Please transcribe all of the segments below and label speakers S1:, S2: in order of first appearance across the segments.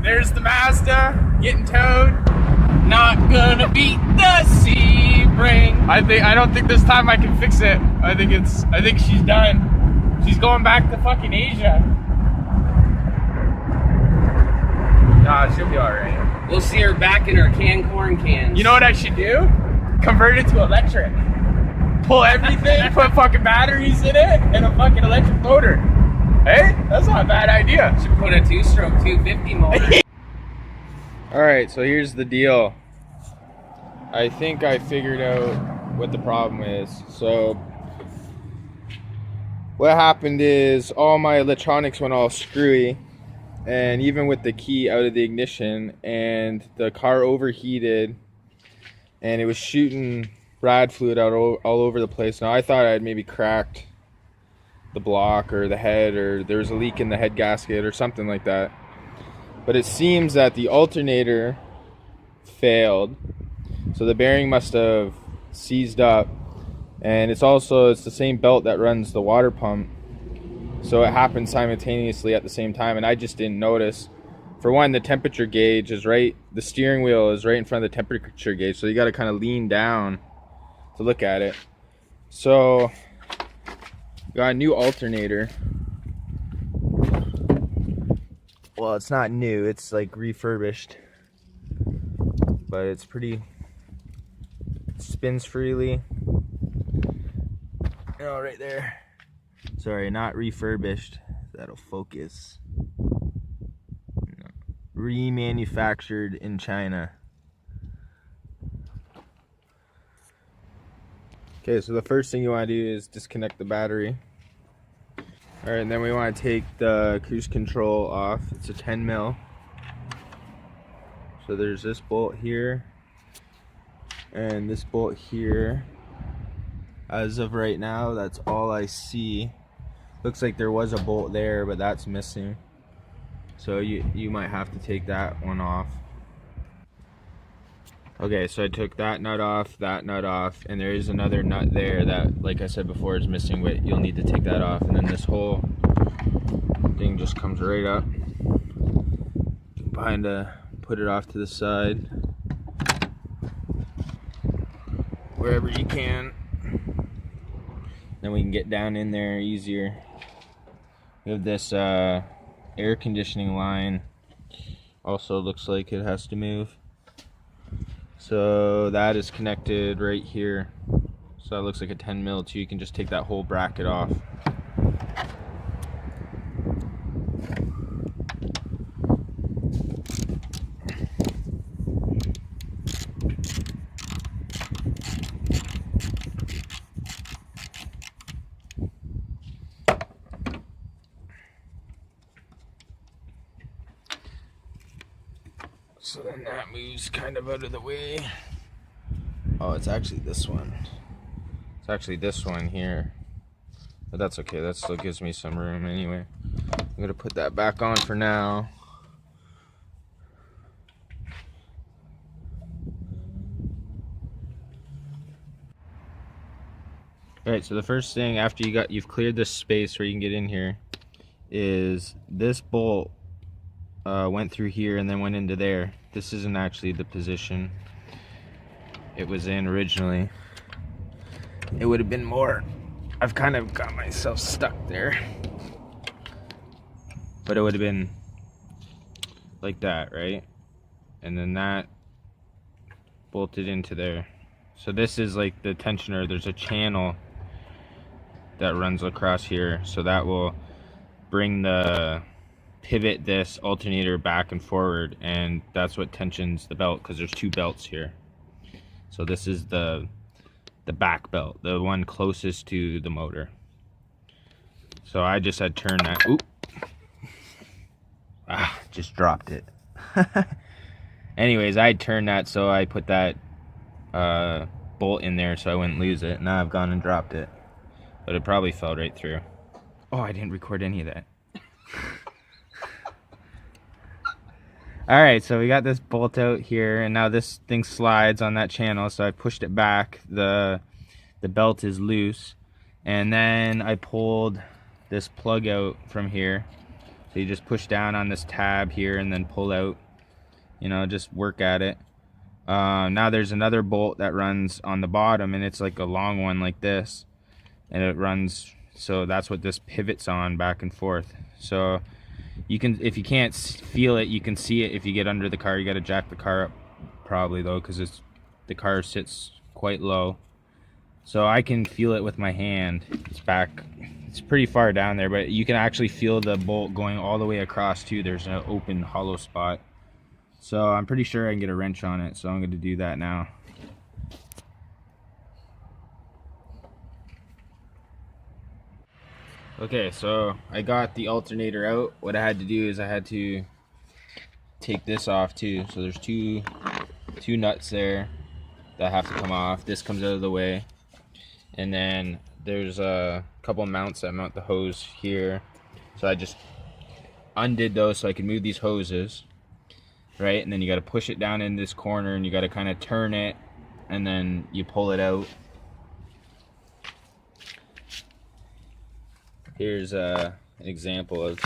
S1: there's the Mazda getting towed. Not gonna beat the Sebring. I don't think this time I can fix it. I think she's done. She's going back to fucking Asia. Nah, she'll be alright.
S2: We'll see her back in her canned corn cans.
S1: You know what I should do? Convert it to electric. Pull everything, put fucking batteries in it, and a fucking electric motor. Hey, that's not a bad idea.
S2: Should put a 2-stroke 250 motor.
S1: Alright, so here's the deal. I think I figured out what the problem is. So what happened is all my electronics went all screwy, and even with the key out of the ignition, and the car overheated and it was shooting rad fluid out all over the place. Now I thought I'd maybe cracked the block or the head, or there was a leak in the head gasket or something like that. But it seems that the alternator failed, so the bearing must have seized up, and it's the same belt that runs the water pump, so it happened simultaneously at the same time, and I just didn't notice. For one, the temperature gauge is right, the steering wheel is right in front of the temperature gauge, so you got to kind of lean down to look at it. So got a new alternator. Well, it's not new, it's like refurbished, but it's pretty, it spins freely, you know, right there. Sorry, not refurbished, that'll focus. No. Remanufactured in China. Okay, so the first thing you want to do is disconnect the battery. Alright, and then we want to take the cruise control off. It's a 10 mil. So there's this bolt here and this bolt here. As of right now, that's all I see. Looks like there was a bolt there, but that's missing. So you might have to take that one off. Okay, so I took that nut off, and there is another nut there that, like I said before, is missing, but you'll need to take that off. And then this whole thing just comes right up. You can kind of put it off to the side, wherever you can. Then we can get down in there easier. We have this air conditioning line. Also looks like it has to move. So that is connected right here. So that looks like a 10 mil too. You can just take that whole bracket off. So then that moves kind of out of the way. Oh, it's actually this one. It's actually this one here. But that's okay, that still gives me some room anyway. I'm gonna put that back on for now. Alright, so the first thing after you've cleared this space where you can get in here is this bolt went through here and then went into there. This isn't actually the position it was in originally. It would have been more. I've kind of got myself stuck there, but it would have been like that, right? And then that bolted into there. So this is like the tensioner. There's a channel that runs across here, so that will bring the pivot this alternator back and forward, and that's what tensions the belt, because there's two belts here. So this is the back belt, the one closest to the motor. So I just had turned that. Oop. Just dropped it. Anyways, I turned that, so I put that bolt in there so I wouldn't lose it. Now I've gone and dropped it, but it probably fell right through. Oh, I didn't record any of that. Alright, so we got this bolt out here, and now this thing slides on that channel, so I pushed it back. The belt is loose, and then I pulled this plug out from here. So you just push down on this tab here and then pull out, you know, just work at it. Now there's another bolt that runs on the bottom, and it's like a long one like this, and it runs, so that's what this pivots on back and forth. So you can, if you can't feel it, you can see it if you get under the car. You got to jack the car up probably though, because the car sits quite low. So I can feel it with my hand. It's back, it's pretty far down there, but you can actually feel the bolt going all the way across too. There's an open hollow spot. So I'm pretty sure I can get a wrench on it, so I'm going to do that now. Okay, so I got the alternator out. What I had to do is I had to take this off too. So there's two nuts there that have to come off. This comes out of the way. And then there's a couple mounts that mount the hose here. So I just undid those so I can move these hoses. Right, and then you got to push it down in this corner, and you got to kind of turn it, and then you pull it out. Here's an example of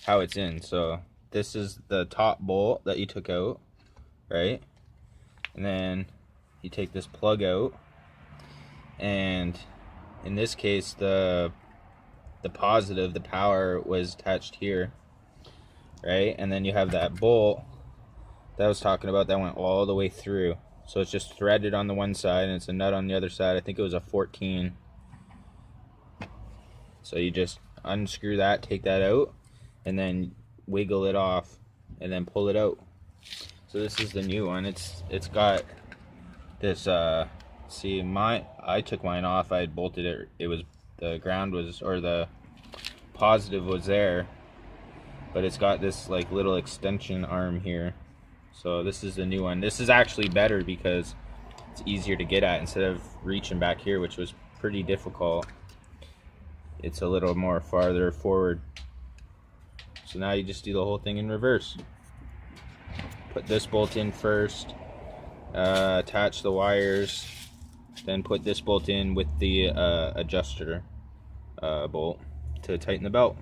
S1: how it's in. So this is the top bolt that you took out, right? And then you take this plug out, and in this case the positive, the power, was attached here, right? And then you have that bolt that I was talking about that went all the way through. So it's just threaded on the one side and it's a nut on the other side. I think it was a 14. So you just unscrew that, take that out, and then wiggle it off and then pull it out. So this is the new one. It's got this see, I took mine off. I had bolted it. It was, the ground was, or the positive was there, but it's got this like little extension arm here. So this is the new one. This is actually better because it's easier to get at instead of reaching back here, which was pretty difficult. It's a little more farther forward. So now you just do the whole thing in reverse. Put this bolt in first, attach the wires, then put this bolt in with the adjuster bolt to tighten the belt.